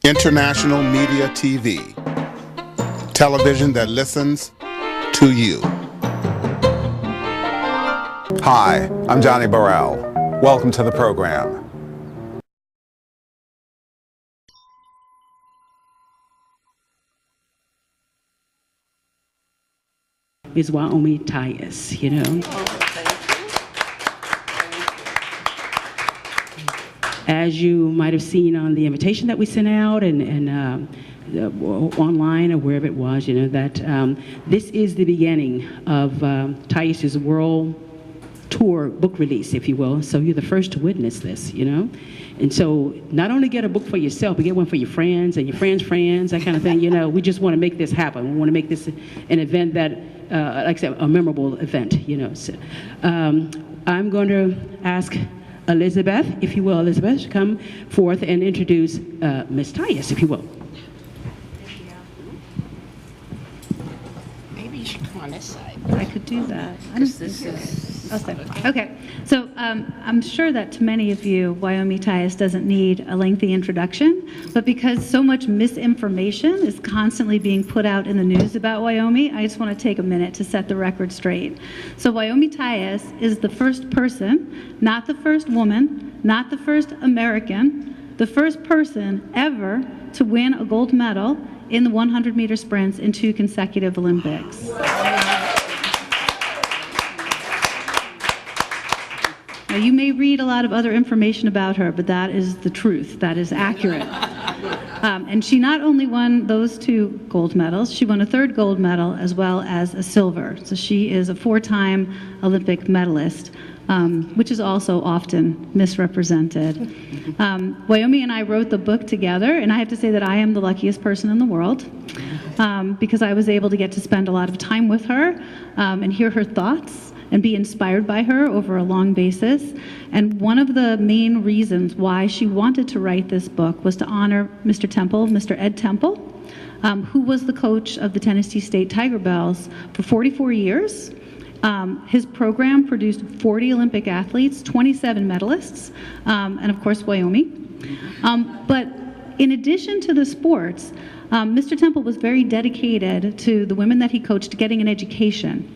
International Media TV, television that listens to you. Hi, I'm Johnnie Burrell. Welcome to the program. Is WYOMIA TYUS, you know. As you might have seen on the invitation that we sent out and online or wherever it was, you know, that this is the beginning of TYUS's world tour book release, if you will. So you're the first to witness this, you know. And so not only get a book for yourself, but get one for your friends and your friends' friends, that kind of thing. You know, we just want to make this happen. We want to make this an event that, like I said, a memorable event, you know. So, I'm going to ask Elizabeth, if you will, Elizabeth, to come forth and introduce Ms. TYUS, if you will. Maybe you should come on this side. I could do that. This is... Okay, so I'm sure that to many of you, WYOMIA TYUS doesn't need a lengthy introduction, but because so much misinformation is constantly being put out in the news about Wyoming, I just want to take a minute to set the record straight. So WYOMIA TYUS is the first person, not the first woman, not the first American, the first person ever to win a gold medal in the 100-meter sprints in 2 consecutive Olympics. Now, you may read a lot of other information about her, but that is the truth. That is accurate. And she not only won those 2 gold medals, she won a 3rd gold medal as well as a silver. So she is a 4-time Olympic medalist, which is also often misrepresented. WYOMIA and I wrote the book together, and I have to say that I am the luckiest person in the world because I was able to get to spend a lot of time with her and hear her thoughts and be inspired by her over a long basis. And one of the main reasons why she wanted to write this book was to honor Mr. Temple, Mr. Ed Temple, who was the coach of the Tennessee State Tiger Bells for 44 years. His program produced 40 Olympic athletes, 27 medalists, and of course WYOMIA. But in addition to the sports, Mr. Temple was very dedicated to the women that he coached getting an education.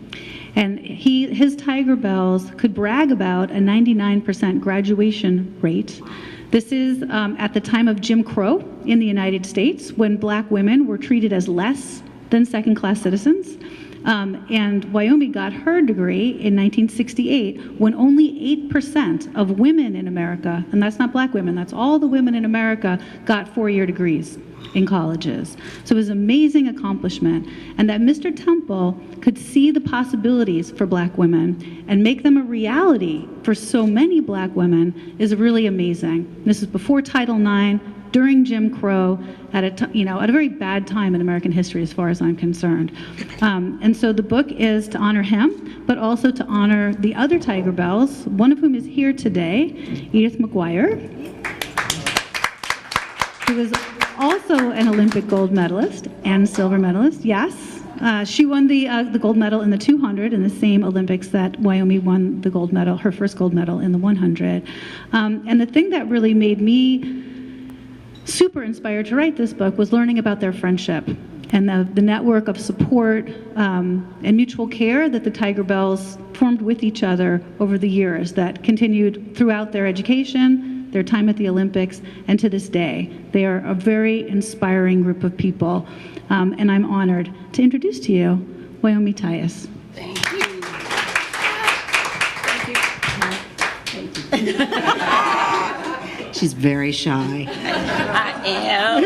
And his Tiger Bells could brag about a 99% graduation rate. This is at the time of Jim Crow in the United States, when black women were treated as less than second-class citizens. And WYOMIA got her degree in 1968 when only 8% of women in America, and that's not black women, that's all the women in America, got 4-year degrees in colleges. So it was an amazing accomplishment. And that Mr. Temple could see the possibilities for black women and make them a reality for so many black women is really amazing. This is before Title IX, during Jim Crow, at a very bad time in American history as far as I'm concerned. And so the book is to honor him, but also to honor the other Tiger Bells, one of whom is here today, Edith McGuire, who is also an Olympic gold medalist and silver medalist, yes. She won the gold medal in the 200 in the same Olympics that WYOMIA won the gold medal, her first gold medal in the 100. And the thing that really made me super inspired to write this book was learning about their friendship and the network of support and mutual care that the Tiger Bells formed with each other over the years that continued throughout their education, their time at the Olympics, and to this day. They are a very inspiring group of people, and I'm honored to introduce to you WYOMIA TYUS. Thank you. Thank you. Thank you. She's very shy. I am.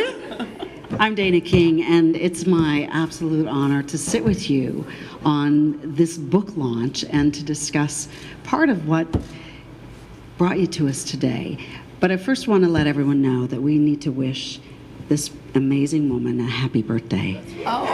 I'm Dana King, and it's my absolute honor to sit with you on this book launch and to discuss part of what brought you to us today. But I first want to let everyone know that we need to wish this amazing woman a happy birthday. Oh.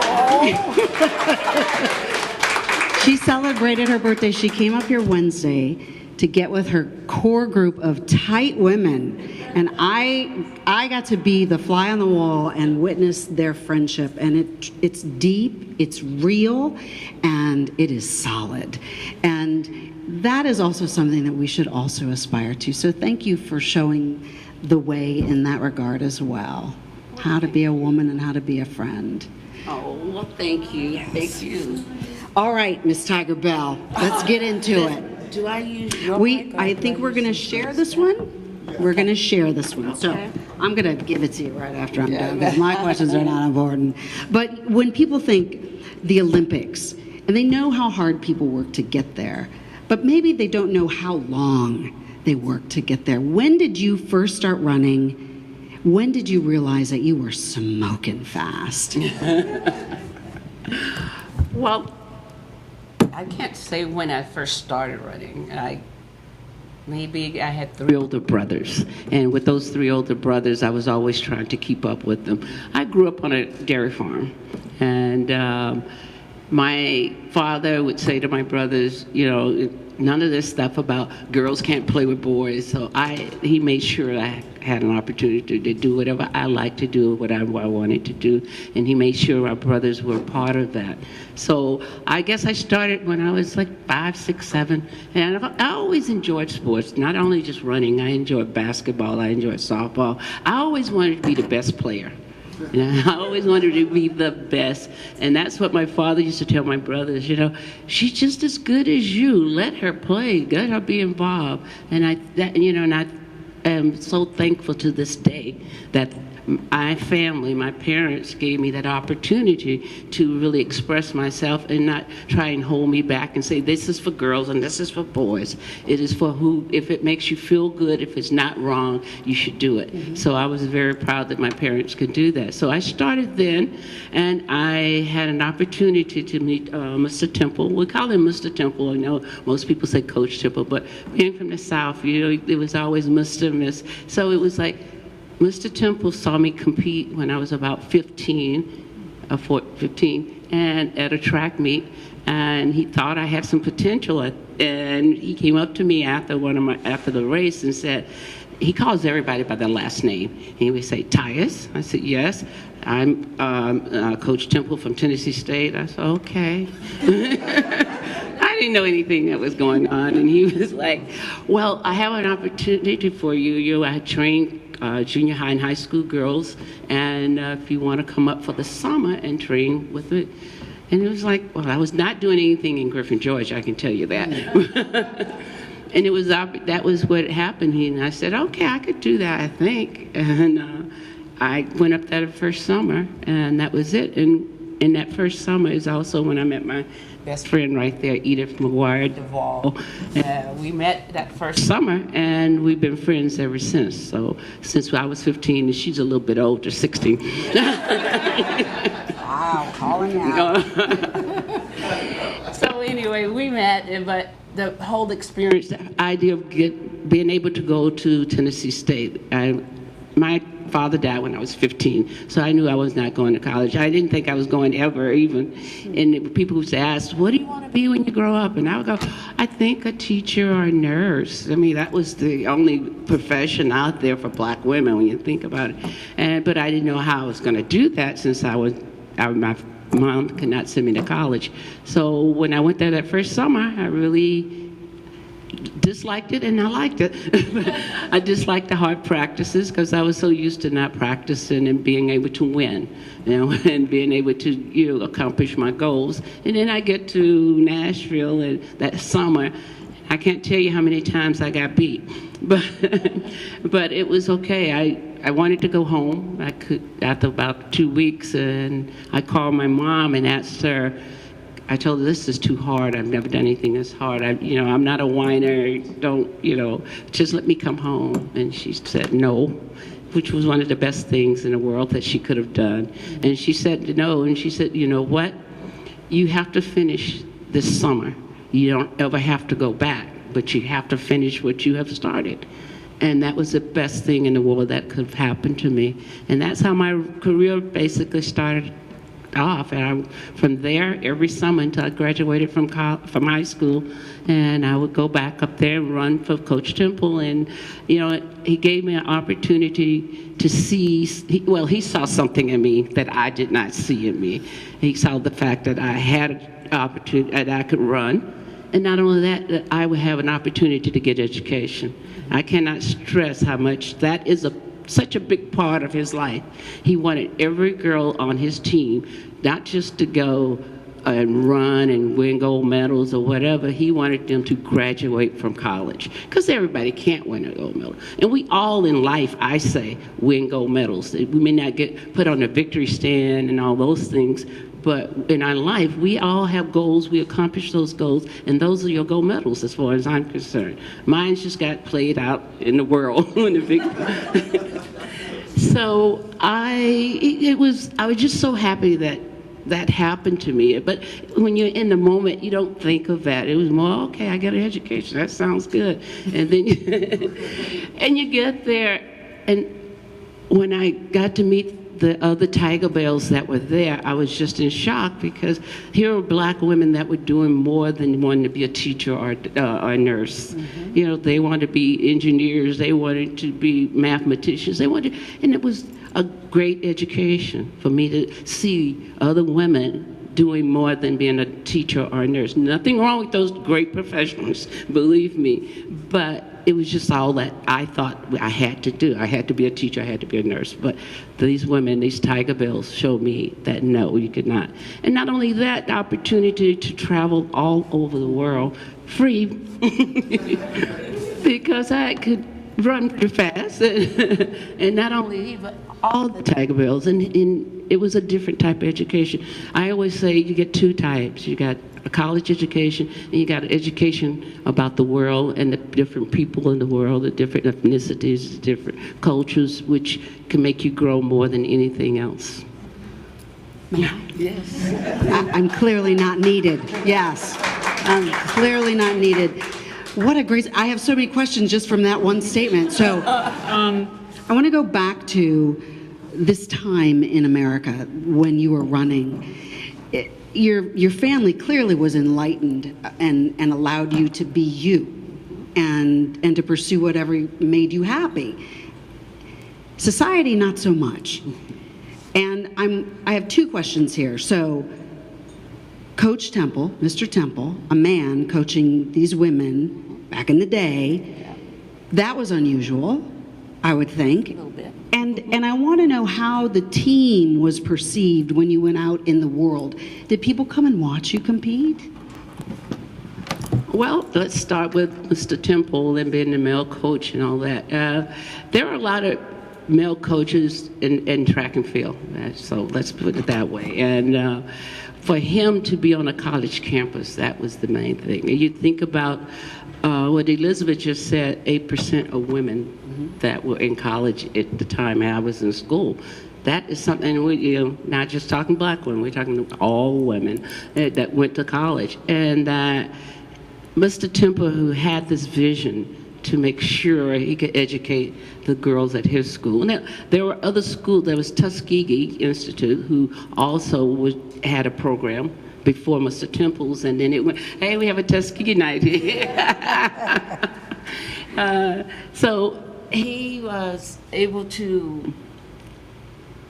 She celebrated her birthday. She came up here Wednesday to get with her core group of tight women, and I got to be the fly on the wall and witness their friendship, and it's deep, it's real, and it is solid. And that is also something that we should also aspire to. So thank you for showing the way in that regard as well. how to be a woman and how to be a friend. Oh, well, thank you. Yes. Thank you. All right, Miss Tiger Bell, let's get into it. Do I use your mic, or I do think we're use going to this share one? this one. We're going to share this one. So I'm going to give it to you right after I'm done, because my questions are not important. But when people think the Olympics, and they know how hard people work to get there, but maybe they don't know how long they work to get there. When did you first start running? When did you realize that you were smoking fast? Well, I can't say when I first started running. Maybe I had 3 older brothers, and with those 3 older brothers, I was always trying to keep up with them. I grew up on a dairy farm, and my father would say to my brothers, you know, none of this stuff about girls can't play with boys. So he made sure I had an opportunity to do whatever I liked to do, whatever I wanted to do, and he made sure our brothers were part of that. So I guess I started when I was like 5, 6, 7, and I always enjoyed sports, not only just running. I enjoyed basketball, I enjoyed softball. I always wanted to be the best player. You know, I always wanted to be the best, and that's what my father used to tell my brothers, you know, she's just as good as you. Let her play, let her be involved. And I am so thankful to this day that my family, my parents gave me that opportunity to really express myself and not try and hold me back and say this is for girls and this is for boys. It is for who, if it makes you feel good, if it's not wrong, you should do it. Mm-hmm. So I was very proud that my parents could do that. So I started then, and I had an opportunity to meet Mr. Temple. We call him Mr. Temple. I know most people say Coach Temple, but being from the South, you know, it was always Mr. Miss. So it was like, Mr. Temple saw me compete when I was about 15, and at a track meet, and he thought I had some potential. And he came up to me after the race and said, he calls everybody by their last name. He would say, Tyus? I said, yes. I'm Coach Temple from Tennessee State. I said, okay. I didn't know anything that was going on, and he was like, well, I have an opportunity for you. I trained junior high and high school girls, and if you want to come up for the summer and train with it. And it was like, well, I was not doing anything in Griffin, Georgia, I can tell you that. And that was what happened. And I said, okay, I could do that, I think. And I went up there the first summer, and that was it. And in that first summer is also when I met my best friend right there, Edith McGuire Duvall. We met that first summer, and we've been friends ever since. So since I was 15, and she's a little bit older, 16. Wow, calling out. So anyway, we met, but the whole experience, the idea of being able to go to Tennessee State, my father died when I was 15, so I knew I was not going to college. I didn't think I was going ever, even. And people would ask, what do you want to be when you grow up? And I would go, I think a teacher or a nurse. I mean, that was the only profession out there for black women when you think about it. But I didn't know how I was going to do that since my mom could not send me to college. So when I went there that first summer, I really disliked it, and I liked it. I disliked the hard practices because I was so used to not practicing and being able to win, you know, and being able to, you know, accomplish my goals. And then I get to Nashville and that summer, I can't tell you how many times I got beat, but it was okay. I wanted to go home. I could after about 2 weeks, and I called my mom and asked her. I told her, this is too hard. I've never done anything this hard. I'm not a whiner. Don't, just let me come home. And she said no, which was one of the best things in the world that she could have done. And she said no, and she said, you know what? You have to finish this summer. You don't ever have to go back, but you have to finish what you have started. And that was the best thing in the world that could have happened to me. And that's how my career basically started off. And from there, every summer until I graduated from high school, and I would go back up there and run for Coach Temple. And he gave me an opportunity to see. He saw something in me that I did not see in me. He saw the fact that I had an opportunity, that I could run, and not only that I would have an opportunity to get education. I cannot stress how much that is a such a big part of his life. He wanted every girl on his team not just to go and run and win gold medals or whatever. He wanted them to graduate from college, because everybody can't win a gold medal. And we all in life, I say, win gold medals. We may not get put on a victory stand and all those things, but in our life, we all have goals. We accomplish those goals, and those are your gold medals as far as I'm concerned. Mine just got played out in the world. In the big So I was just so happy that happened to me. But when you're in the moment, you don't think of that. It was more, okay, I got an education. That sounds good. And then and you get there, and when I got to meet the other Tiger Bells that were there, I was just in shock, because here were black women that were doing more than wanting to be a teacher or a nurse. Mm-hmm. You know, they wanted to be engineers, they wanted to be mathematicians, and it was a great education for me to see other women doing more than being a teacher or a nurse. Nothing wrong with those great professionals, believe me, but it was just all that I thought I had to do. I had to be a teacher, I had to be a nurse. But these women, these Tiger Bells, showed me that no, you could not. And not only that, the opportunity to travel all over the world free, because I could run pretty fast. And not only he, but all the Tiger Bells. And it was a different type of education. I always say you get two types. You got a college education, and you got an education about the world and the different people in the world, the different ethnicities, different cultures, which can make you grow more than anything else. Yes. I'm clearly not needed. Yes. I'm clearly not needed. What a great, I have so many questions just from that one statement. So I want to go back to this time in America when you were running. Your family clearly was enlightened and allowed you to be you and to pursue whatever made you happy. Society, not so much. And I have two questions here. So, Coach Temple, Mr. Temple, a man coaching these women back in the day, that was unusual, I would think. A little bit. And I want to know how the team was perceived when you went out in the world. Did people come and watch you compete? Well, let's start with Mr. Temple and being the male coach and all that. There are a lot of male coaches in track and field, so let's put it that way. And for him to be on a college campus, that was the main thing. And you think about what Elizabeth just said, 8% of women that were in college at the time I was in school. That is something, not just talking black women, we're talking all women that went to college. And Mr. Temple, who had this vision to make sure he could educate the girls at his school. Now, there were other schools. There was Tuskegee Institute, who also had a program before Mr. Temple's, and then it went, hey, we have a Tuskegee night here. So he was able to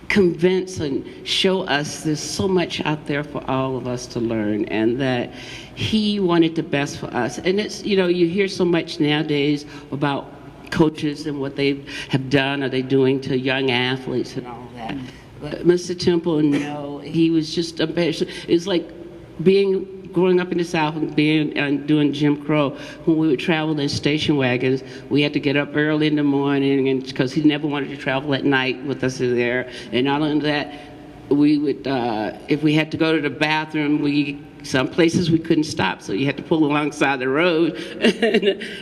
convince and show us there's so much out there for all of us to learn, and that he wanted the best for us. And it's, you hear so much nowadays about coaches and what they have done or they doing to young athletes and all that. But Mr. Temple, no, he was just a better. It's like growing up in the South and doing Jim Crow. When we would travel in station wagons, we had to get up early in the morning, and because he never wanted to travel at night with us there. And not only that, we would, if we had to go to the bathroom, some places we couldn't stop, so you had to pull alongside the road,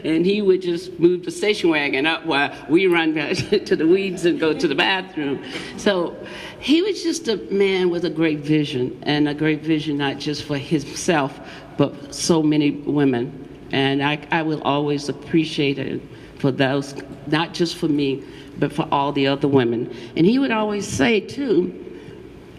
and he would just move the station wagon up while we run to the weeds and go to the bathroom. So he was just a man with a great vision, and a great vision not just for himself, but so many women. And I will always appreciate it for those, not just for me, but for all the other women. And he would always say, too,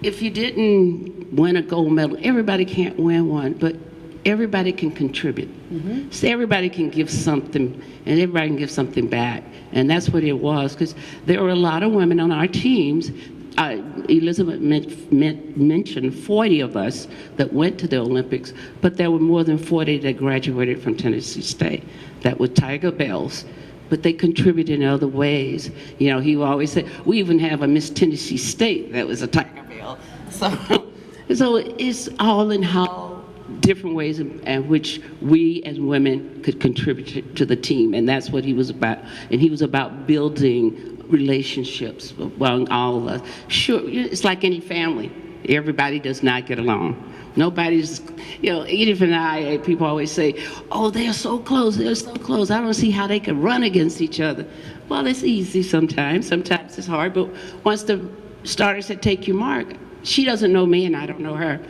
if you didn't win a gold medal, everybody can't win one, but everybody can contribute. Mm-hmm. So everybody can give something, and everybody can give something back. And that's what it was, because there were a lot of women on our teams. Elizabeth mentioned 40 of us that went to the Olympics, but there were more than 40 that graduated from Tennessee State that were Tiger Bells. but they contribute in other ways. You know, he would always say, we even have a Miss Tennessee State that was a Tiger Male. So it's all in how different ways in which we as women could contribute to the team, and that's what he was about. And he was about building relationships among all of us. Sure, it's like any family. Everybody does not get along. Nobody's, you know, Edith and I, people always say, oh, they're so close, they're so close. I don't see how they can run against each other. Well, it's easy sometimes. Sometimes it's hard, but once the starter said, take your mark, she doesn't know me and I don't know her.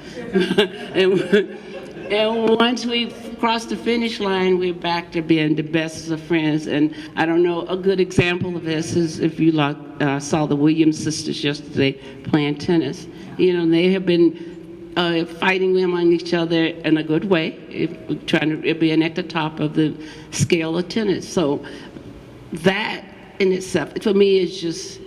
and once we crossed the finish line, we're back to being the best of friends. And I don't know, a good example of this is if you saw the Williams sisters yesterday playing tennis. You know, they have been fighting among each other in a good way, trying to be at the top of the scale of tennis. So that in itself, for me, is just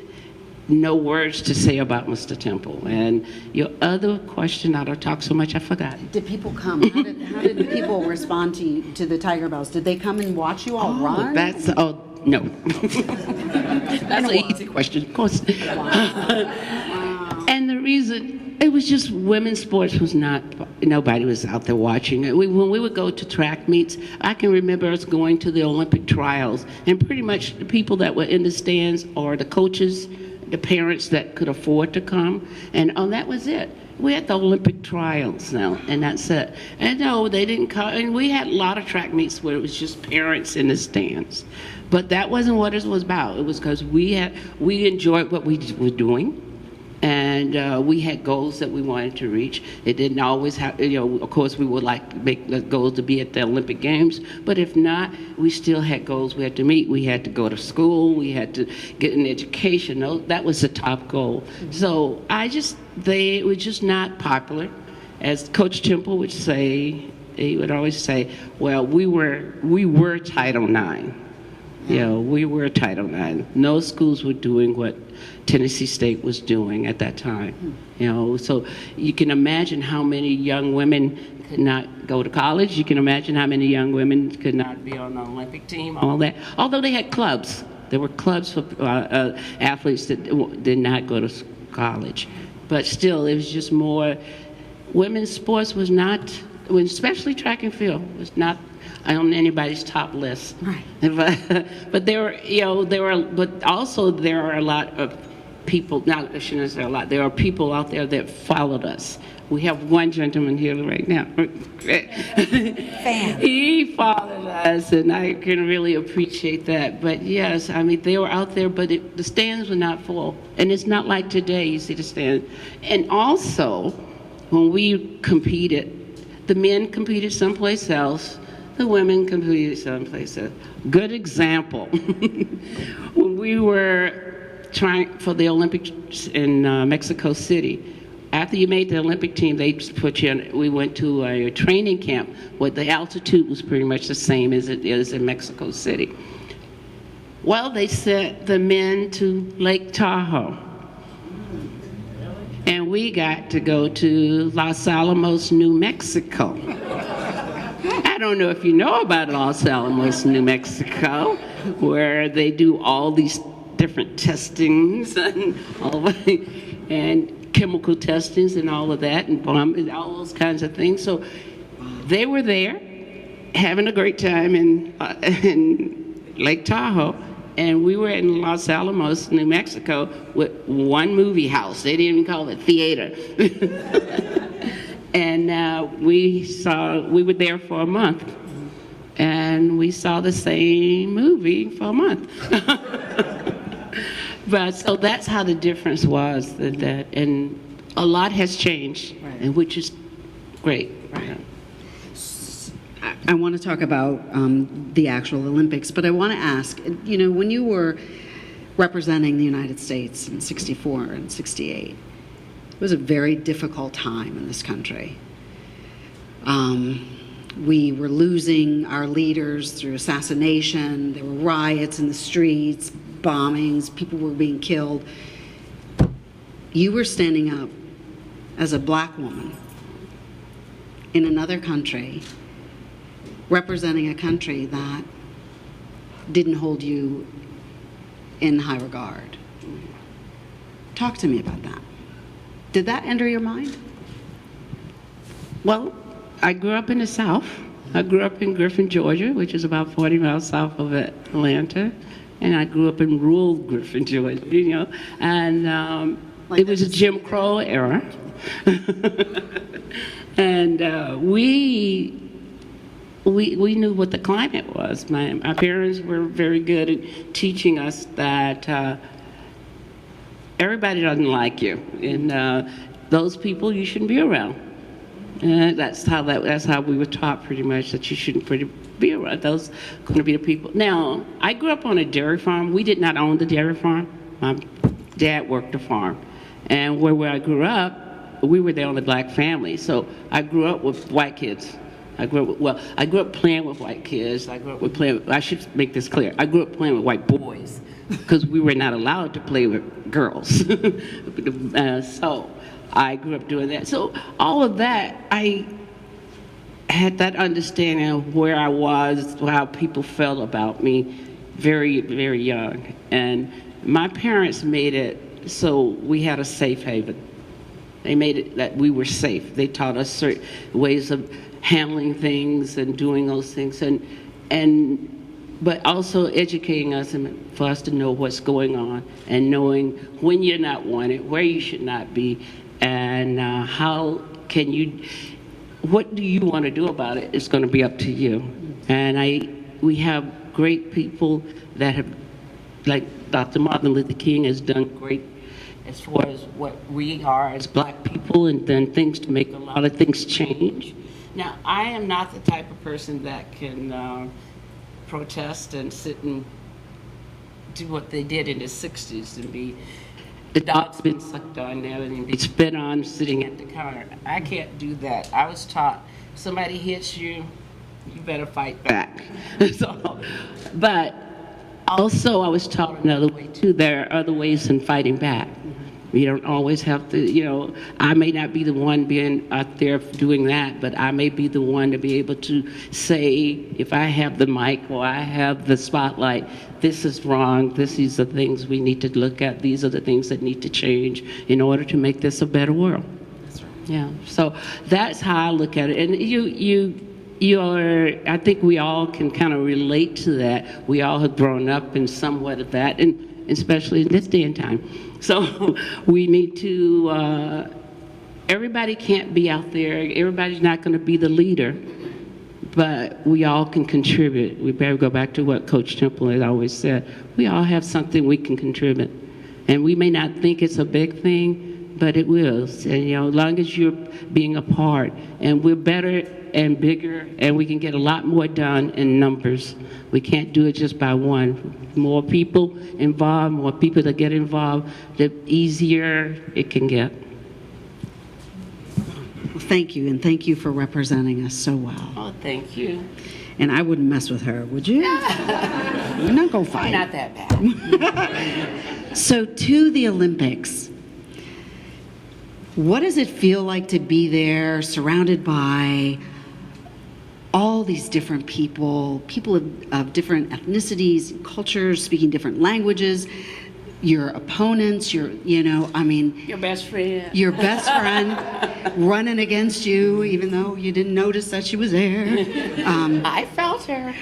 no words to say about Mr. Temple. And your other question, I don't talk so much, I forgot. Did people come? How did people respond to the Tiger Bells? Did they come and watch you all run? No. That's an easy question, of course. And the reason, it was just women's sports was not, nobody was out there watching it. When we would go to track meets, I can remember us going to the Olympic trials, and pretty much the people that were in the stands are the coaches, the parents that could afford to come, and that was it. We had the Olympic trials now, and that's it. And no, they didn't come, and we had a lot of track meets where it was just parents in the stands. But that wasn't what it was about. It was because we enjoyed what we were doing. And we had goals that we wanted to reach. It didn't always have, you know, of course we would like to make the goals to be at the Olympic Games, but if not, we still had goals we had to meet. We had to go to school, we had to get an education. That was the top goal. Mm-hmm. So it was just not popular. As Coach Temple would say, he would always say, well, we were Title IX. You know, we were Title IX. No schools were doing what Tennessee State was doing at that time. You know, so you can imagine how many young women could not go to college. You can imagine how many young women could not be on the Olympic team, all that. Although they had clubs. There were clubs for athletes that did not go to college. But still, it was just more, women's sports was not, especially track and field, was not on anybody's top list. Right. But but also there are a lot of people, not I shouldn't say a lot, there are people out there that followed us. We have one gentleman here right now. Fan. He followed us, and I can really appreciate that. But yes, I mean, they were out there, but the stands were not full. And it's not like today, you see the stands. And also, when we competed, the men competed someplace else, the women competed someplace else. Good example. When we were trying for the Olympics in Mexico City, after you made the Olympic team, they put you in, we went to a training camp where the altitude was pretty much the same as it is in Mexico City. Well, they sent the men to Lake Tahoe. And we got to go to Los Alamos, New Mexico. I don't know if you know about Los Alamos, New Mexico, where they do all these different testings and chemical testings and all of that, and bomb and all those kinds of things. So they were there having a great time in Lake Tahoe, and we were in Los Alamos, New Mexico, with one movie house. They didn't even call it theater. And we were there for a month, and we saw the same movie for a month. But so that's how the difference was, that and a lot has changed, right, and which is great. Right. I want to talk about the actual Olympics, but I want to ask, you know, when you were representing the United States in '64 and '68, it was a very difficult time in this country. We were losing our leaders through assassination. There were riots in the streets, bombings, people were being killed. You were standing up as a black woman in another country, representing a country that didn't hold you in high regard. Talk to me about that. Did that enter your mind? Well, I grew up in the South. I grew up in Griffin, Georgia, which is about 40 miles south of Atlanta. And I grew up in rural Griffin, Georgia, you know. And it was a Jim Crow era. And we knew what the climate was. My parents were very good at teaching us that everybody doesn't like you, and those people you shouldn't be around. And that's how we were taught pretty much, that you shouldn't be around. Those are going to be the people. Now, I grew up on a dairy farm. We did not own the dairy farm. My dad worked the farm, and where I grew up, we were the only black family. So I grew up with white kids. I grew up playing with white kids. I should make this clear. I grew up playing with white boys because we were not allowed to play with girls. So I grew up doing that. So all of that, I had that understanding of where I was, how people felt about me very, very young. And my parents made it so we had a safe haven. They made it that we were safe. They taught us certain ways of handling things and doing those things, but also educating us and for us to know what's going on and knowing when you're not wanted, where you should not be, and what do you want to do about it? It's going to be up to you. And we have great people that have, like Dr. Martin Luther King has done great as far as what we are as black people, and done things to make a lot of things change. Now, I am not the type of person that can protest and sit and do what they did in the 60s and be, the dog's been sucked on there and be spit on sitting at the counter. I can't do that. I was taught, if somebody hits you, you better fight back. But also I was taught another way too. There are other ways in fighting back. You don't always have to, I may not be the one being out there doing that, but I may be the one to be able to say, if I have the mic or I have the spotlight, this is wrong, these are the things we need to look at, these are the things that need to change in order to make this a better world. That's right. Yeah, so that's how I look at it. And I think we all can kind of relate to that. We all have grown up in somewhat of that, and especially in this day and time. So we need to, everybody can't be out there, everybody's not going to be the leader, but we all can contribute. We better go back to what Coach Temple has always said. We all have something we can contribute. And we may not think it's a big thing, but it will. And as long as you're being a part, and we're better and bigger, and we can get a lot more done in numbers. We can't do it just by one. More people involved, more people that get involved, the easier it can get. Well, thank you, and thank you for representing us so well. Oh, thank you. And I wouldn't mess with her, would you? We're not gonna fight. Not that bad. So to the Olympics, what does it feel like to be there, surrounded by all these different people of different ethnicities and cultures, speaking different languages, your opponents, your best friend. Your best friend running against you, even though you didn't notice that she was there. I felt her.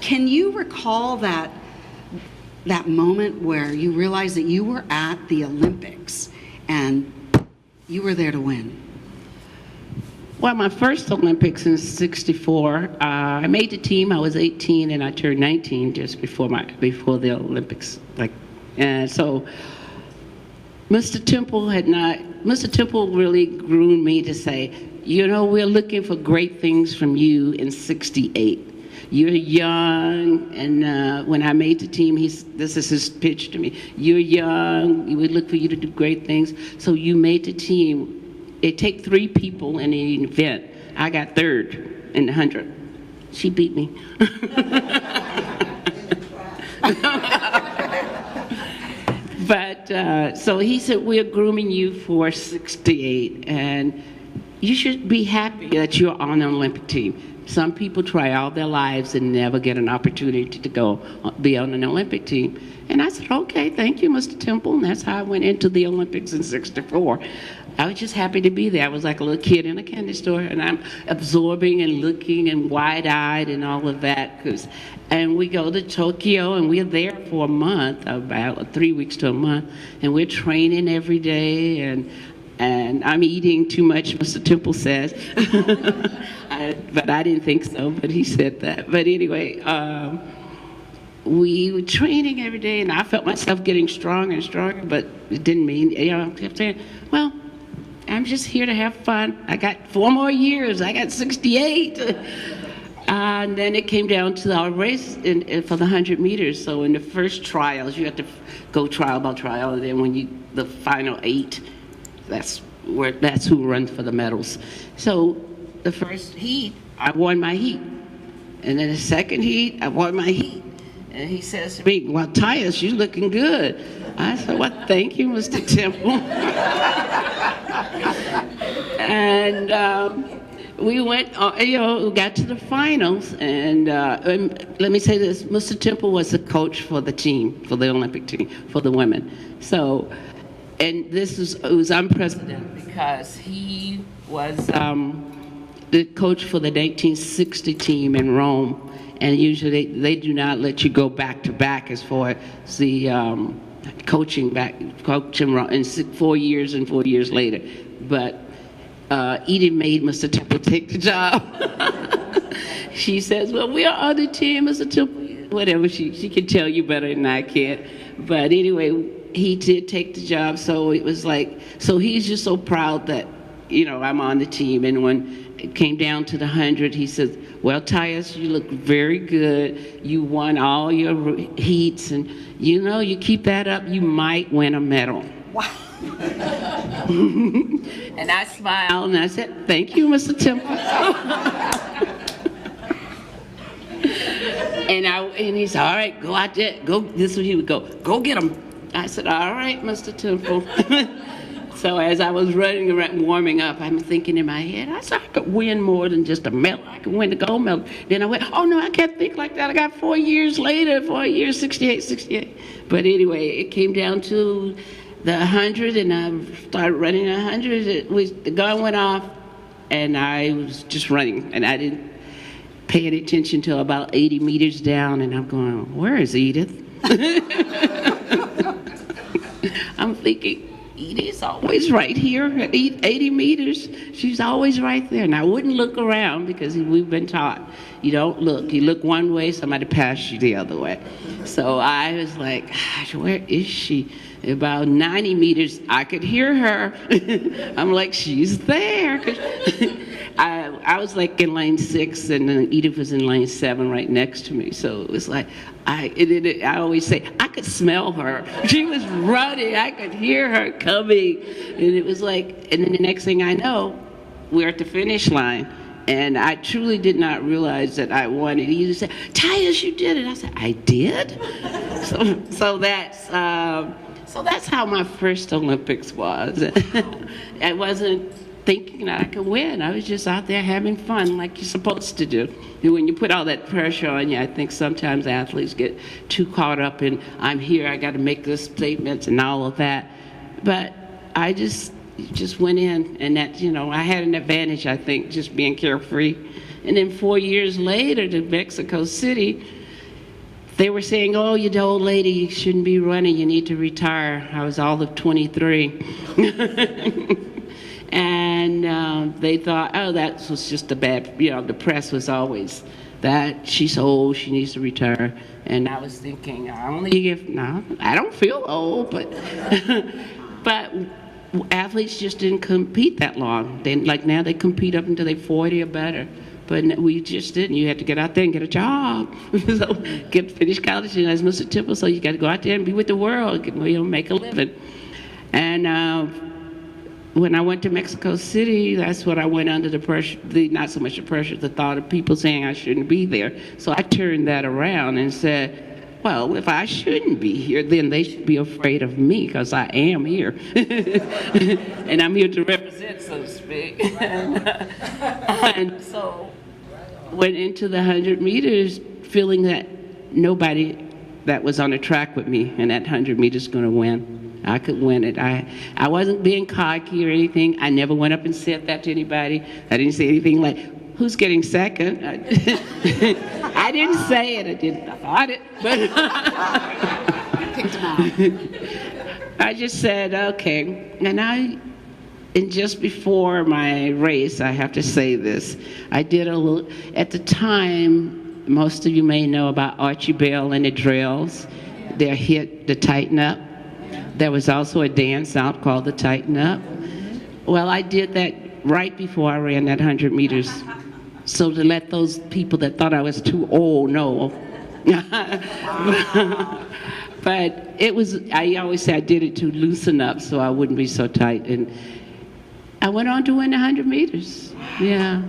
Can you recall that moment where you realized that you were at the Olympics and you were there to win? Well, my first Olympics in '64, I made the team. I was 18 and I turned 19 just before the Olympics. And so Mr. Temple really groomed me to say, we're looking for great things from you in '68. You're young, and when I made the team, this is his pitch to me. You're young, we look for you to do great things. So you made the team. It takes 3 people in an event. I got 3rd in the 100. She beat me. But so he said, we're grooming you for '68, and you should be happy that you're on the Olympic team. Some people try all their lives and never get an opportunity to go be on an Olympic team. And I said, okay, thank you, Mr. Temple. And that's how I went into the Olympics in '64. I was just happy to be there. I was like a little kid in a candy store, and I'm absorbing and looking and wide-eyed and all of that. And we go to Tokyo, and we're there for a month, about 3 weeks to a month, and we're training every day, and I'm eating too much, Mr. Temple says. But I didn't think so, but he said that. But anyway, we were training every day, and I felt myself getting stronger and stronger, but it didn't mean, I kept saying, well, I'm just here to have fun. I got 4 more years. I got 68. And then it came down to our race for the 100 meters. So in the first trials, you have to go trial by trial, and then the final 8, that's who runs for the medals. So the first heat, I won my heat. And then the second heat, I won my heat. And he says to me, well, Tyus, you're looking good. I said, well, thank you, Mr. Temple. And we went, got to the finals. And let me say this, Mr. Temple was the coach for the team, for the Olympic team, for the women. So, and it was unprecedented because he was the coach for the 1960 team in Rome. And usually they do not let you go back to back as far as the coaching in 4 years and 4 years later. But Edie made Mr. Temple take the job. She says, well, we are on the team, Mr. Temple. Whatever, she can tell you better than I can. But anyway, he did take the job, so it was like, so he's just so proud that, I'm on the team. And when it came down to the 100, he says, well, Tyus, you look very good. You won all your heats, and you keep that up, you might win a medal. Wow. And I smiled and I said, thank you, Mr. Temple. And he said, all right, go out there, go, this is what he would go get him. I said, all right, Mr. Temple. So as I was running around, warming up, I'm thinking in my head, I said I could win more than just a medal. I could win the gold medal. Then I went, oh no, I can't think like that. I got 4 years later, 4 years, 68. But anyway, it came down to the 100, and I started running 100. The gun went off, and I was just running, and I didn't pay any attention till about 80 meters down, and I'm going, where is Edith? I'm thinking, Edie's always right here at 80 meters. She's always right there. And I wouldn't look around because we've been taught, you don't look. You look one way, somebody passed you the other way. So I was like, gosh, where is she? About 90 meters, I could hear her. I'm like, she's there. I was like in lane 6, and then Edith was in lane 7 right next to me. So it was like, I always say, I could smell her. She was running. I could hear her coming. And it was like, and then the next thing I know, we're at the finish line. And I truly did not realize that I won it. He said, Tyus, you did it. I said, I did? So that's how my first Olympics was. I wasn't thinking that I could win. I was just out there having fun like you're supposed to do. And when you put all that pressure on you, I think sometimes athletes get too caught up in, I'm here, I got to make this statements and all of that. But I just went in, and that, I had an advantage, I think, just being carefree. And then 4 years later to Mexico City, they were saying, oh, you're the old lady, you shouldn't be running, you need to retire. I was all of 23. And they thought, oh, that was just a bad, the press was always that she's old, she needs to retire. And I was thinking, I don't feel old, but but athletes just didn't compete that long. Now they compete up until they're 40 or better. But we just didn't. You had to get out there and get a job. So finish college, and as Mr. Temple, so you got to go out there and be with the world, make a living. And when I went to Mexico City, that's when I went under the pressure, not so much the pressure, the thought of people saying I shouldn't be there. So I turned that around and said, well, if I shouldn't be here, then they should be afraid of me, because I am here. And I'm here to represent, so to speak. And so went into the 100 meters feeling that nobody that was on the track with me and that 100 meters going to win. I could win it. I wasn't being cocky or anything. I never went up and said that to anybody. I didn't say anything like, who's getting second? I didn't say it. I thought it. But Picked him out. I just said, okay. And just before my race, I have to say this. I did a little, at the time, most of you may know about Archie Bell and the Drills, their hit, The Tighten Up. There was also a dance out called The Tighten Up. Well, I did that right before I ran that 100 meters. So to let those people that thought I was too old know. But it was, I always say I did it to loosen up so I wouldn't be so tight. And I went on to win 100 meters. Yeah.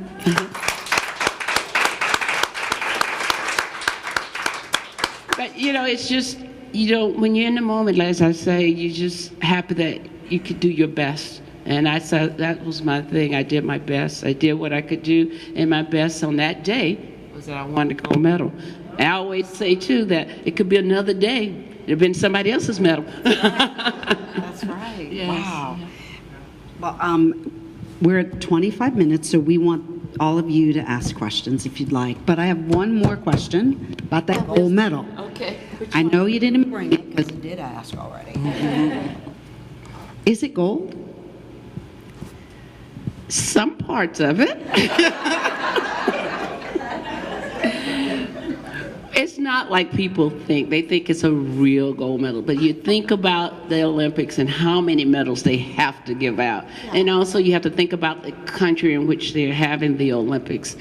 But, it's just, when you're in the moment, as I say, you're just happy that you could do your best. And I said that was my thing. I did my best. I did what I could do, and my best on that day was that I won the gold medal. I always say, too, that it could be another day. It had been somebody else's medal. That's right. Yes. Wow. Well, we're at 25 minutes, so we want all of you to ask questions if you'd like. But I have one more question about that gold medal. Okay. I know you didn't bring it because you did ask already. Is it gold? Some parts of it. It's not like people think. They think it's a real gold medal. But you think about the Olympics and how many medals they have to give out. And also you have to think about the country in which they're having the Olympics.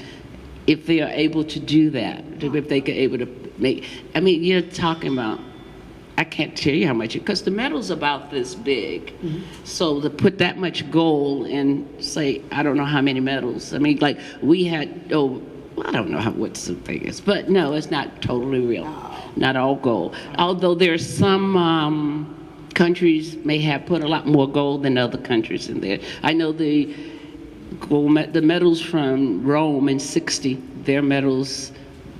If they are able to do that, if they are able to make, you're talking about, I can't tell you how much, because the medal's about this big. Mm-hmm. So to put that much gold in, say, I don't know how many medals. Like we had, I don't know what the thing is, but no, it's not totally real. Not all gold. Although there's some countries may have put a lot more gold than other countries in there. I know the medals from Rome in '60, their medals,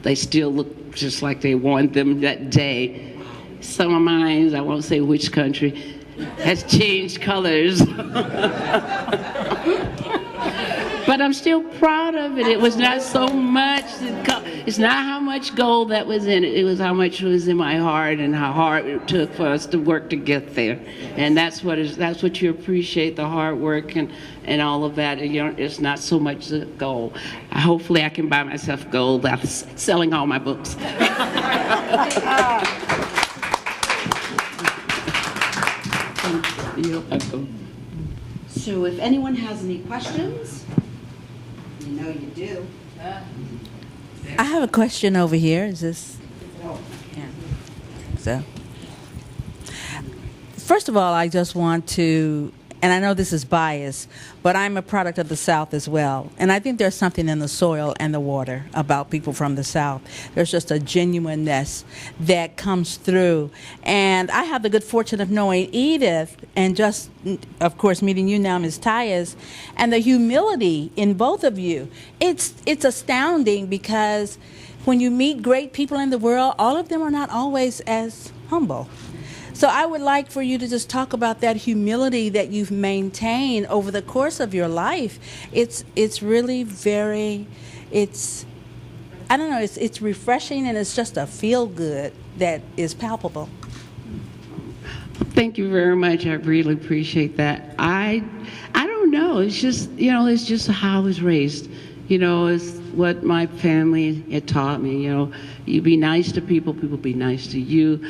they still look just like they won them that day. Some of mine, I won't say which country, has changed colors. But I'm still proud of it. It was not so much, it's not how much gold that was in it. It was how much was in my heart and how hard it took for us to work to get there. And that's what you appreciate, the hard work and all of that. And it's not so much the gold. Hopefully I can buy myself gold after selling all my books. You're welcome. So if anyone has any questions, you know you do. I have a question over here. Is this? Yeah. So, first of all, I just want to, and I know this is biased, but I'm a product of the South as well. And I think there's something in the soil and the water about people from the South. There's just a genuineness that comes through. And I have the good fortune of knowing Edith and just, of course, meeting you now, Ms. Tyus, and the humility in both of you. It's astounding because when you meet great people in the world, all of them are not always as humble. So I would like for you to just talk about that humility that you've maintained over the course of your life. It's really very, it's refreshing, and it's just a feel good that is palpable. Thank you very much. I really appreciate that. I don't know. It's just, it's just how I was raised. It's what my family had taught me. You be nice to people, people be nice to you.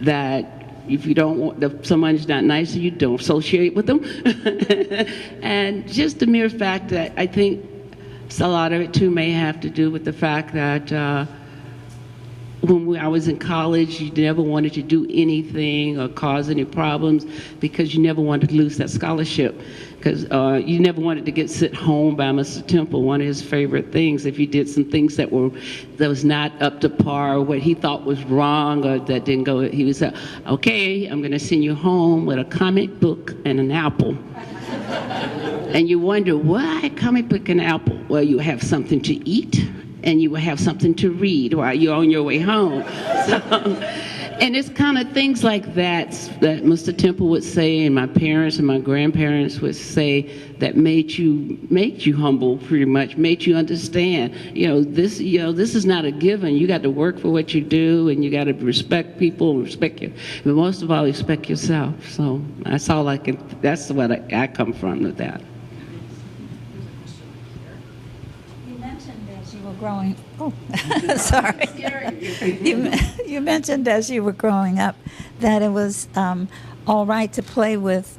That if you don't want, if someone's not nice to you, don't associate with them. And just the mere fact that I think a lot of it too may have to do with the fact that I was in college, you never wanted to do anything or cause any problems because you never wanted to lose that scholarship. Because you never wanted to get sent home by Mr. Temple. One of his favorite things, if you did some things that was not up to par, what he thought was wrong or that didn't go, he would say, okay, I'm going to send you home with a comic book and an apple. And you wonder, why comic book and apple? Well, you have something to eat, and you will have something to read while you're on your way home. So, and it's kind of things like that Mr. Temple would say, and my parents and my grandparents would say, that made you humble, pretty much, made you understand. This is not a given. You got to work for what you do, and you got to respect people, respect you, but most of all, respect yourself. So that's all I can. That's what I come from with that. Growing, sorry. You mentioned as you were growing up that it was all right to play with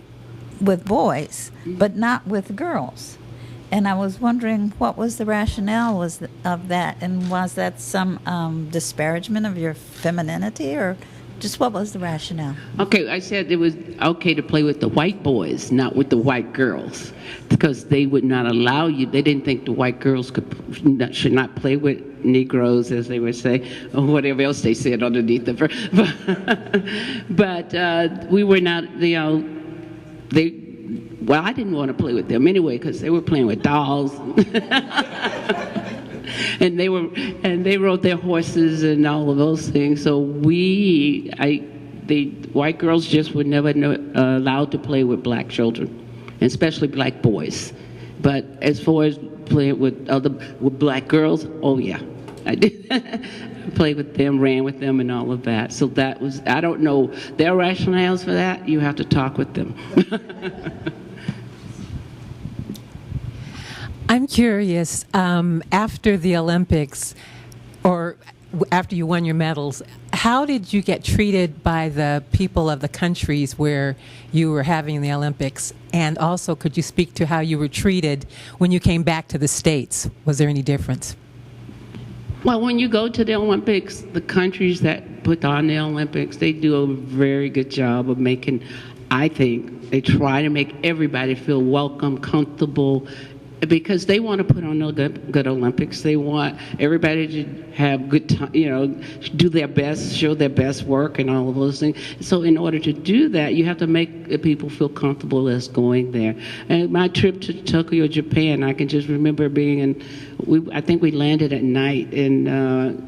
boys, but not with girls. And I was wondering what was the rationale of that, and was that some disparagement of your femininity, or just what was the rationale? Okay, I said it was okay to play with the white boys, not with the white girls, because they would not allow you. They didn't think the white girls should not play with Negroes, as they would say, or whatever else they said underneath the. But we were not. Well, I didn't want to play with them anyway because they were playing with dolls. And they rode their horses and all of those things. So the white girls just were never allowed to play with black children, especially black boys. But as far as playing with black girls, oh yeah, I did. Played with them, ran with them, and all of that. So that was, I don't know their rationales for that. You have to talk with them. I'm curious, after the Olympics, or after you won your medals, how did you get treated by the people of the countries where you were having the Olympics? And also, could you speak to how you were treated when you came back to the States? Was there any difference? Well, when you go to the Olympics, the countries that put on the Olympics, they do a very good job of making, I think, they try to make everybody feel welcome, comfortable, because they want to put on a good Olympics. They want everybody to have good time, do their best, show their best work and all of those things. So in order to do that, you have to make the people feel comfortable as going there. And my trip to Tokyo, Japan, I can just remember being I think we landed at night and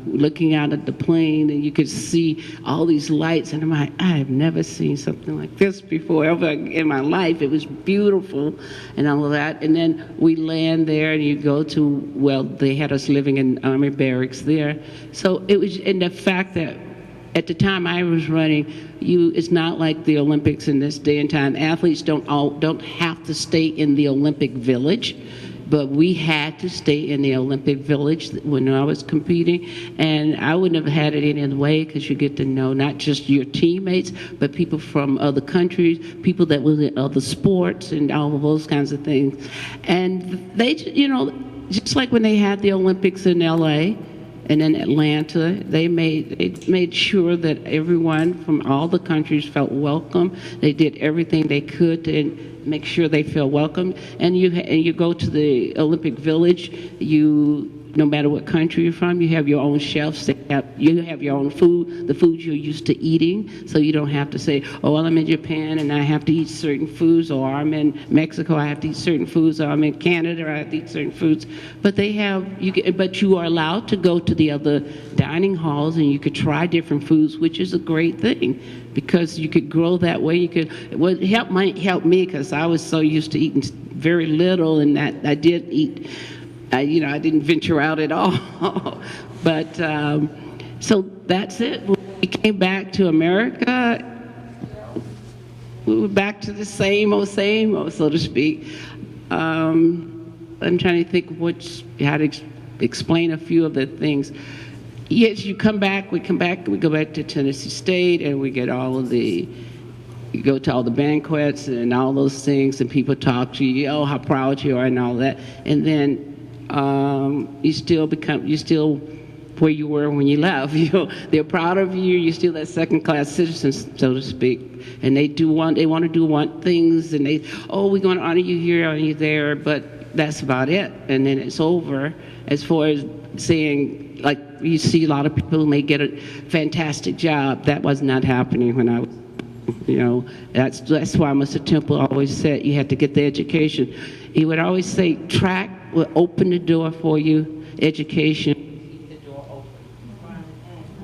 looking out at the plane, and you could see all these lights, and I'm like, I have never seen something like this before ever in my life. It was beautiful and all of that. And then we land there, and you go to, they had us living in Army barracks there. So it was, and the fact that at the time I was running, it's not like the Olympics in this day and time. Athletes don't have to stay in the Olympic Village. But we had to stay in the Olympic Village when I was competing, and I wouldn't have had it any other way, because you get to know not just your teammates, but people from other countries, people that were in other sports, and all of those kinds of things. And they, just like when they had the Olympics in LA and in Atlanta, they made sure that everyone from all the countries felt welcome. They did everything they could to make sure they feel welcome. And you go to the Olympic Village, no matter what country you're from, you have your own chefs. You have your own food, the food you're used to eating, so you don't have to say, oh, well, I'm in Japan and I have to eat certain foods, or I'm in Mexico, I have to eat certain foods, or I'm in Canada, I have to eat certain foods. But but you are allowed to go to the other dining halls, and you could try different foods, which is a great thing, because you could grow that way. It might help me, because I was so used to eating very little, and that I did eat. I didn't venture out at all. But so that's it. When we came back to America, we were back to the same old, so to speak. I'm trying to think how to explain a few of the things. Yes, we go back to Tennessee State, and we get you go to all the banquets and all those things, and people talk to you, oh, how proud you are and all that. And then you still where you were when you left. You know, they're proud of you. You're still that second-class citizen, so to speak. And they want to do things, and we're going to honor you here, honor you there, but that's about it. And then it's over. As far as saying, like, you see a lot of people who may get a fantastic job. That was not happening when I was, you know. That's why Mr. Temple always said you had to get the education. He would always say, track will open the door for you, education keep the door open.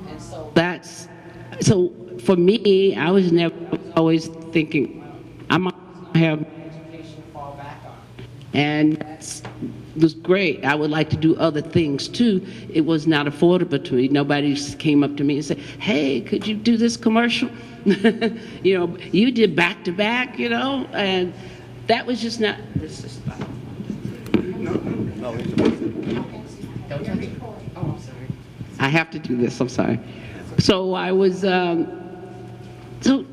And so for me, I was always thinking, I'm going to have my education to fall back on. And that was great. I would like to do other things too. It was not affordable to me. Nobody came up to me and said, hey, could you do this commercial? You know, you did back to back, you know, and that was just not, this is not. No, don't touch it. Oh, I'm sorry. I have to do this, I'm sorry. So I was, so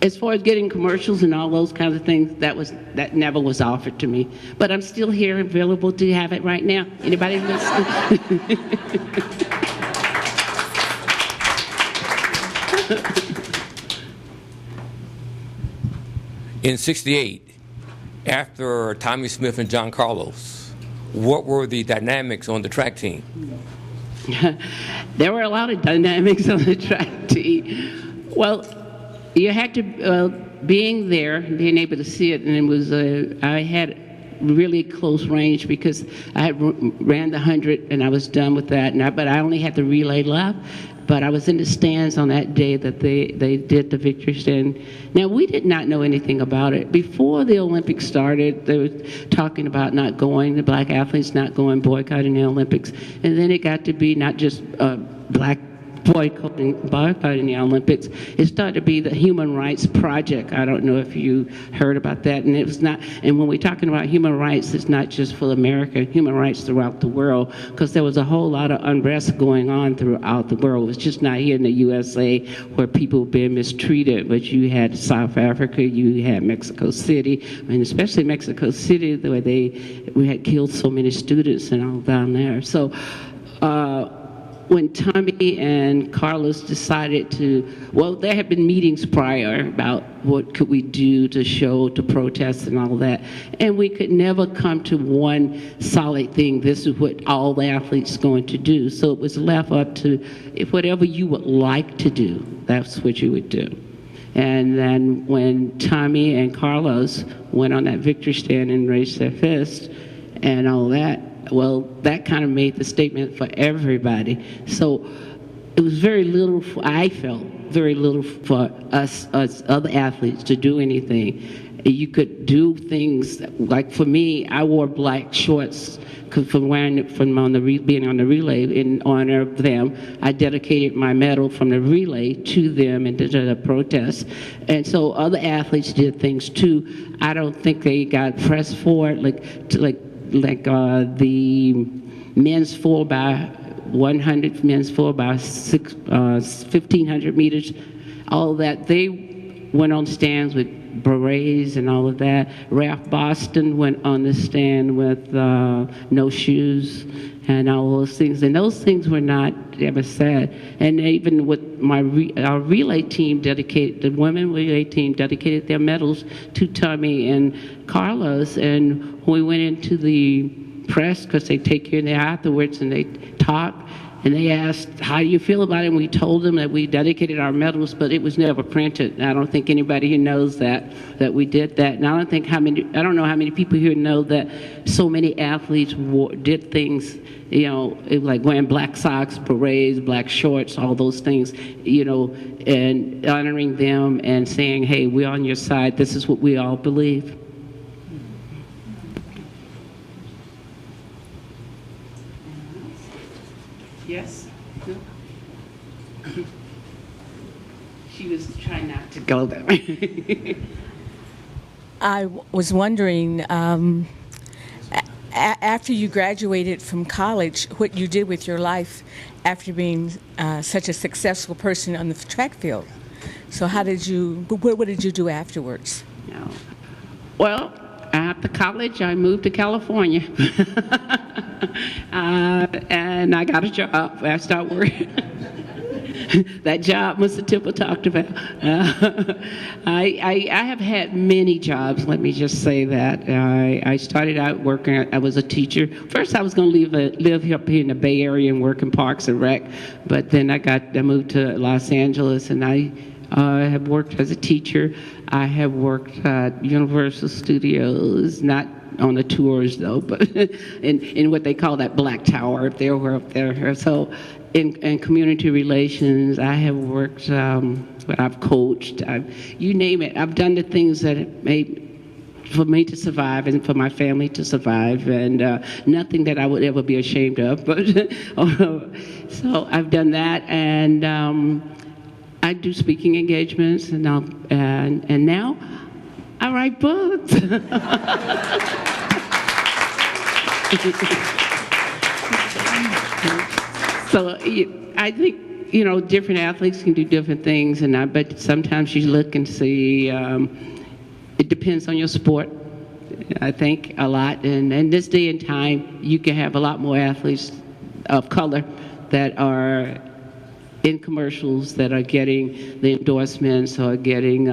as far as getting commercials and all those kinds of things, that never was offered to me. But I'm still here, available to have it right now. Anybody listening? In '68, after Tommy Smith and John Carlos, what were the dynamics on the track team? There were a lot of dynamics on the track team. Well, you had to, being there, being able to see it, and it was, I had really close range because I had ran the 100 and I was done with that, but I only had the relay left. But I was in the stands on that day that they did the victory stand. Now, we did not know anything about it. Before the Olympics started, they were talking about not going, the black athletes not going, boycotting the Olympics. And then it got to be not just black boycotting the Olympics. It started to be the Human Rights Project. I don't know if you heard about that. And it was not, and when we're talking about human rights, it's not just for America, human rights throughout the world, because there was a whole lot of unrest going on throughout the world. It was just not here in the USA where people were being mistreated, but you had South Africa, you had Mexico City, and especially Mexico City, where we had killed so many students and all down there. So, when Tommy and Carlos decided there had been meetings prior about what could we do to show, to protest and all that, and we could never come to one solid thing, this is what all the athletes are going to do. So it was left up to, if whatever you would like to do, that's what you would do. And then when Tommy and Carlos went on that victory stand and raised their fist and all that, well, that kind of made the statement for everybody. So it was very little, I felt, very little for us other athletes to do anything. You could do things, like for me, I wore black shorts from wearing it being on the relay in honor of them. I dedicated my medal from the relay to them and to the protest. And so other athletes did things too. I don't think they got pressed for it, like the men's 4x100, men's 1,500 meters, all that. They went on stands with berets and all of that. Ralph Boston went on the stand with no shoes and all those things. And those things were not ever said. And even with our relay team the women relay team dedicated their medals to Tommy and Carlos. And when we went into the press, because they take care of it afterwards and they talk, and they asked, how do you feel about it? And we told them that we dedicated our medals, but it was never printed. I don't think anybody here knows that we did that. And I don't know how many people here know that so many athletes did things, you know, like wearing black socks, berets, black shorts, all those things, you know, and honoring them and saying, hey, we're on your side. This is what we all believe. Yes? No? She was trying not to go that way. I was wondering, after you graduated from college, what you did with your life after being such a successful person on the track field. So what did you do afterwards? No. Well, after college, I moved to California. And I got a job. I started working. That job Mr. Tipple talked about. I have had many jobs, let me just say that. I started out working, I was a teacher. First I was going to live up here in the Bay Area and work in Parks and Rec, but then I moved to Los Angeles, and I have worked as a teacher. I have worked at Universal Studios, not on the tours though, but in what they call that Black Tower, if they were up there. So in community relations, I have worked, I've coached, you name it. I've done the things that made for me to survive and for my family to survive, and nothing that I would ever be ashamed of. But so I've done that, and I do speaking engagements, and now I write books. So I think, different athletes can do different things, but sometimes you look and see, it depends on your sport, I think, a lot. And in this day and time, you can have a lot more athletes of color that are in commercials, that are getting the endorsements, or getting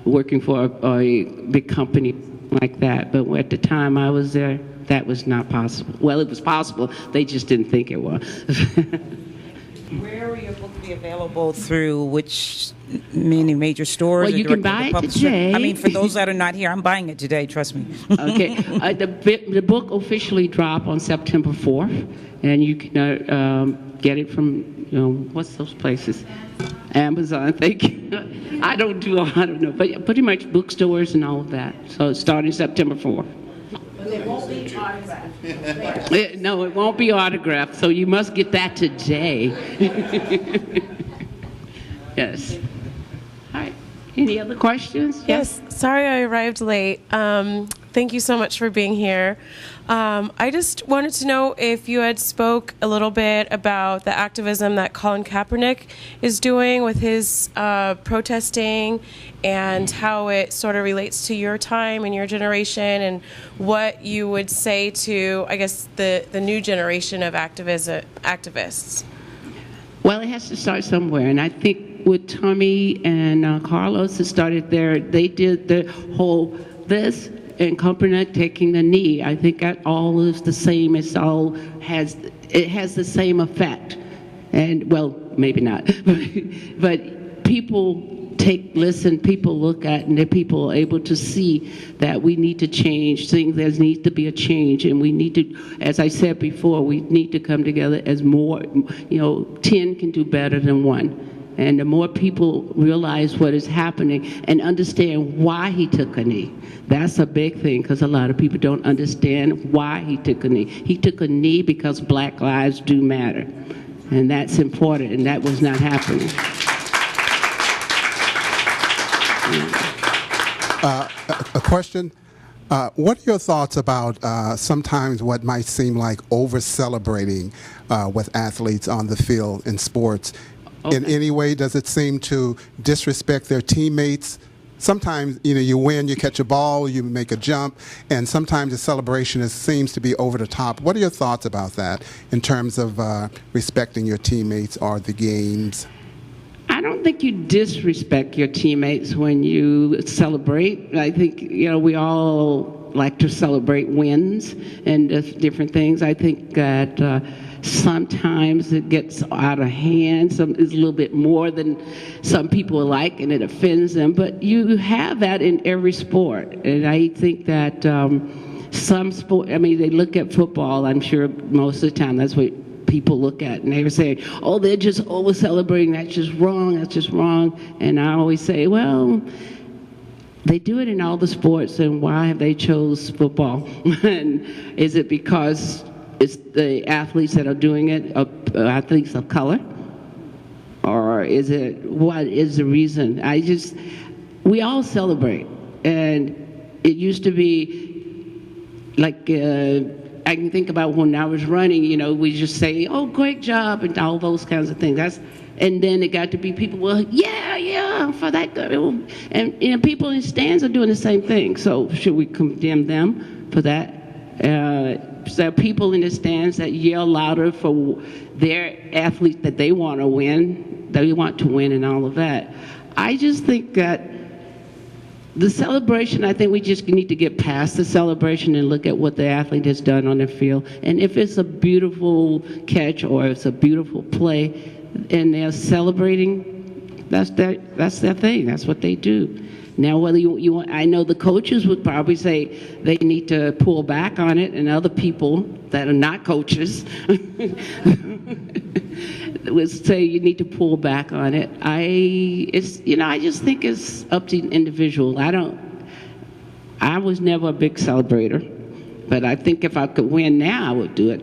working for a big company like that. But at the time I was there, that was not possible. Well, it was possible. They just didn't think it was. Where will your book be available? Through which many major stores? Well, you can buy it today. I mean, for those that are not here, I'm buying it today, trust me. Okay. The book officially dropped on September 4th, and you can get it from, what's those places? Amazon, thank you. I don't know, but pretty much bookstores and all of that. So it's starting September 4th. But it won't be autographed. No, it won't be autographed, so you must get that today. Yes. All right. Any other questions? Yes. Sorry I arrived late. Thank you so much for being here. I just wanted to know if you had spoke a little bit about the activism that Colin Kaepernick is doing with his protesting, and how it sort of relates to your time and your generation, and what you would say to, I guess, the new generation of activists. Well, it has to start somewhere, and I think with Tommy and Carlos, it started there. They did the whole this and Kaepernick taking the knee. I think that all is the same. It has the same effect, and well, maybe not, but people listen, people look at, and people are able to see that we need to change things. There needs to be a change, and we need to, as I said before, we need to come together as more, 10 can do better than 1. And the more people realize what is happening and understand why he took a knee, that's a big thing, because a lot of people don't understand why he took a knee. He took a knee because Black lives do matter, and that's important, and that was not happening. A question. What are your thoughts about sometimes what might seem like over-celebrating with athletes on the field in sports? Okay. In any way, does it seem to disrespect their teammates? Sometimes, you win, you catch a ball, you make a jump, and sometimes the celebration seems to be over the top. What are your thoughts about that in terms of respecting your teammates or the games? I don't think you disrespect your teammates when you celebrate. I think, we all like to celebrate wins and different things. I think that sometimes it gets out of hand. It's a little bit more than some people like, and it offends them. But you have that in every sport. And I think that some sport, they look at football, I'm sure most of the time that's what people look at, and they were saying, oh, they're just over celebrating, that's just wrong. And I always say, well, they do it in all the sports, and why have they chose football? And is it because it's the athletes that are doing it, athletes of color? Or is it, what is the reason? We all celebrate, and it used to be like, I can think about when I was running, we just say, oh, great job, and all those kinds of things. And then it got to be people, well, yeah, for that girl. And people in stands are doing the same thing. So should we condemn them for that? There are people in the stands that yell louder for their athlete that they want to win, and all of that. I just think that the celebration, I think we just need to get past the celebration and look at what the athlete has done on the field. And if it's a beautiful catch or it's a beautiful play and they're celebrating, that's their thing. That's what they do. Now, whether you want, I know the coaches would probably say they need to pull back on it, and other people that are not coaches would say you need to pull back on it. I just think it's up to the individual. I was never a big celebrator, but I think if I could win now, I would do it.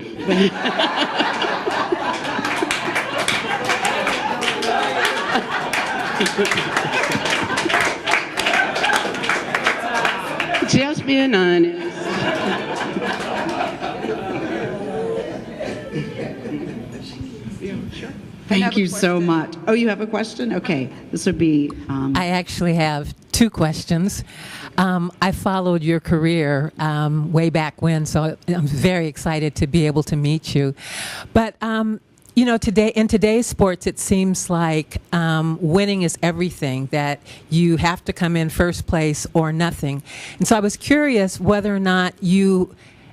Just being honest. Thank you so much. Oh, you have a question? Okay. This would be... I actually have two questions. I followed your career way back when, so I'm very excited to be able to meet you. But, today in today's sports, it seems like winning is everything, that you have to come in first place or nothing. And so I was curious whether or not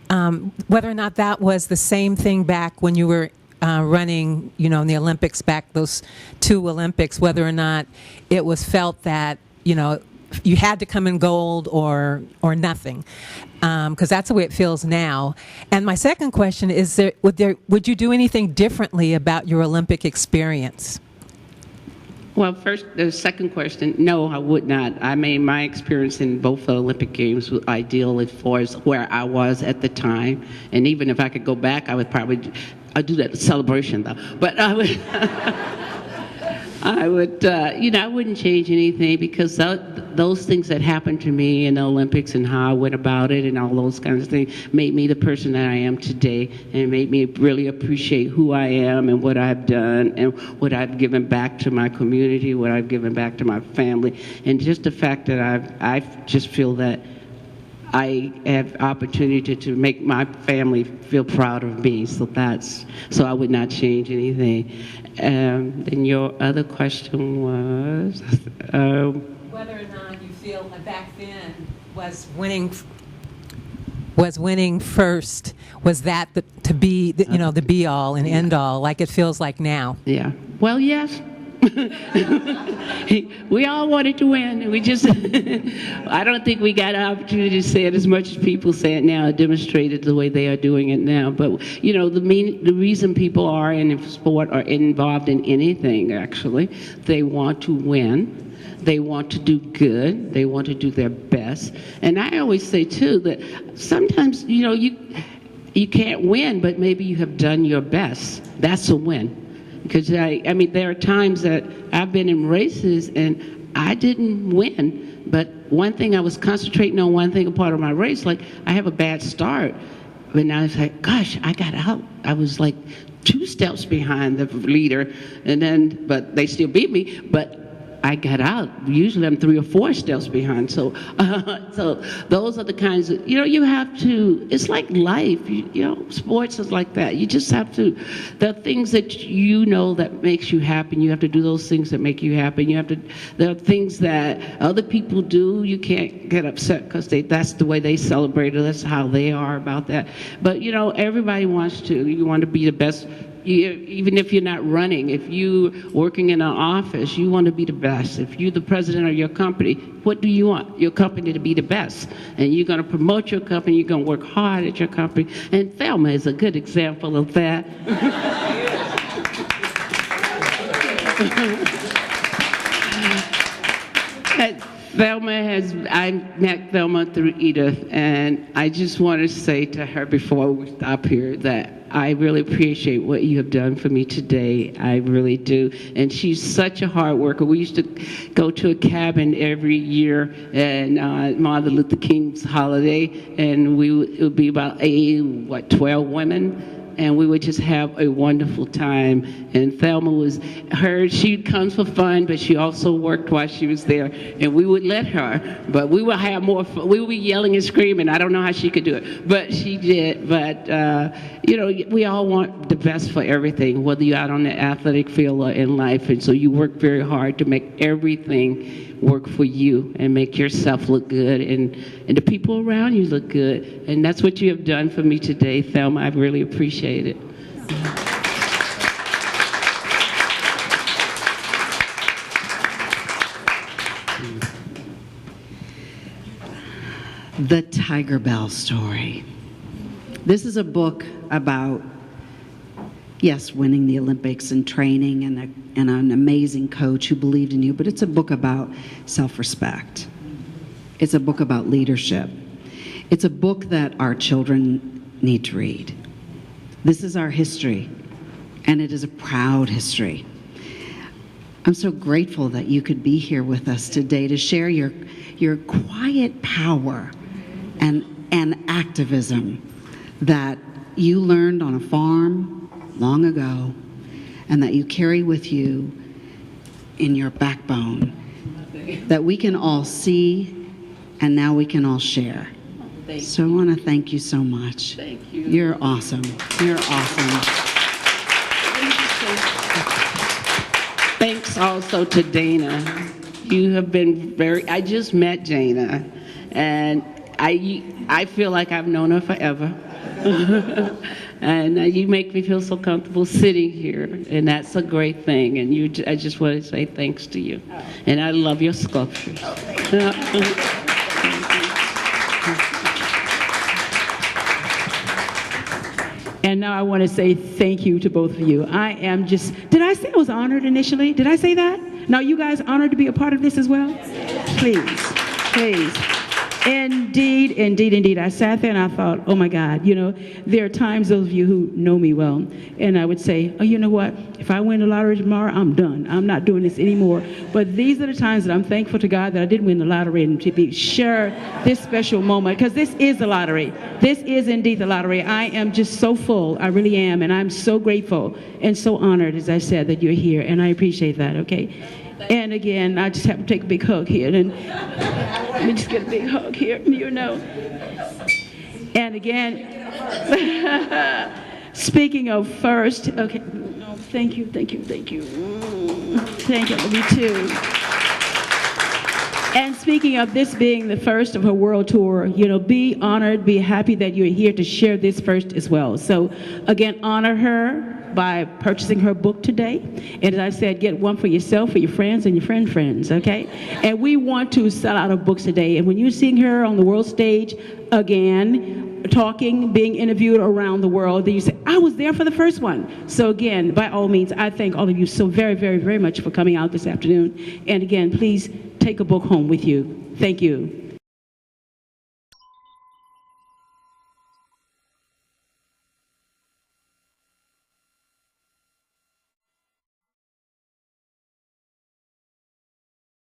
that was the same thing back when you were running, in the Olympics back, those two Olympics, whether or not it was felt that, you had to come in gold or nothing, because that's the way it feels now. And my second question is, would you do anything differently about your Olympic experience? Well, first, the second question, no, I would not. I mean, my experience in both the Olympic Games was ideal as far as where I was at the time. And even if I could go back, I'd do that celebration, though. But I would... I wouldn't change anything, because those things that happened to me in the Olympics and how I went about it and all those kinds of things made me the person that I am today, and made me really appreciate who I am and what I've done and what I've given back to my community, what I've given back to my family, and just the fact that I just feel that I have opportunity to make my family feel proud of me. So I would not change anything. Then your other question was whether or not you feel back then was winning first, was that the be all and end all, like it feels like now? Yeah. Well, yes. We all wanted to win, and we just I don't think we got an opportunity to say it as much as people say it now, demonstrate it the way they are doing it now. But the reason people are in sport or involved in anything, actually, they want to win, they want to do good, they want to do their best. And I always say too that sometimes you can't win, but maybe you have done your best. That's a win. Because there are times that I've been in races and I didn't win, but one thing I was concentrating on, one thing a part of my race, like I have a bad start, and I was like, gosh, I got out. I was like 2 steps behind the leader, but they still beat me, but I got out. Usually I'm 3 or 4 steps behind. So those are the kinds of, you have to, it's like life, sports is like that. You just have to, there are things that that makes you happy. You have to do those things that make you happy. There are things that other people do. You can't get upset because that's the way they celebrate it. That's how they are about that. But, everybody wants to. You want to be the best. Even if you're not running, if you're working in an office, you want to be the best. If you're the president of your company, what do you want? Your company to be the best. And you're going to promote your company, you're going to work hard at your company. And Thelma is a good example of that. I met Thelma through Edith, and I just want to say to her before we stop here that I really appreciate what you have done for me today. I really do. And she's such a hard worker. We used to go to a cabin every year and Martin Luther King's holiday, and it would be about 12 women. and we would just have a wonderful time. And Thelma she comes for fun, but she also worked while she was there, and we would let her, but we would have more fun. We would be yelling and screaming. I don't know how she could do it, but she did. But we all want the best for everything, whether you're out on the athletic field or in life, and so you work very hard to make everything work for you and make yourself look good and the people around you look good. And that's what you have done for me today, Thelma. I really appreciate it. The Tiger Bell Story. This is a book about, yes, winning the Olympics and training and an amazing coach who believed in you, but it's a book about self-respect. It's a book about leadership. It's a book that our children need to read. This is our history, and it is a proud history. I'm so grateful that you could be here with us today to share your quiet power and activism that you learned on a farm long ago and that you carry with you in your backbone, that we can all see and now we can all share. So I want to thank you so much. Thank you. You're awesome. You're awesome. Thanks also to Dana. You have been I just met Dana, and I feel like I've known her forever. And you make me feel so comfortable sitting here, and that's a great thing. And I just want to say thanks to you. And I love your sculptures. And now I want to say thank you to both of you. Did I say I was honored initially? Did I say that? Now you guys honored to be a part of this as well? Please, please. Indeed, indeed, indeed. I sat there and I thought, oh my God, there are times, those of you who know me well, and I would say, oh, you know what? If I win the lottery tomorrow, I'm done. I'm not doing this anymore. But these are the times that I'm thankful to God that I did win the lottery and to share this special moment, because this is the lottery. This is indeed the lottery. I am just so full. I really am. And I'm so grateful and so honored, as I said, that you're here. And I appreciate that, okay? And again, I just have to take a big hug here. And let me just get a big hug here, And again, speaking of first, okay, thank you. Thank you, me too. And speaking of this being the first of her world tour, be honored, be happy that you're here to share this first as well. So again, honor her by purchasing her book today. And as I said, get one for yourself, for your friends, and your friends, okay? And we want to sell out of books today. And when you're seeing her on the world stage again, talking, being interviewed around the world, then you say, I was there for the first one. So again, by all means, I thank all of you so very, very, very much for coming out this afternoon. And again, please take a book home with you. Thank you.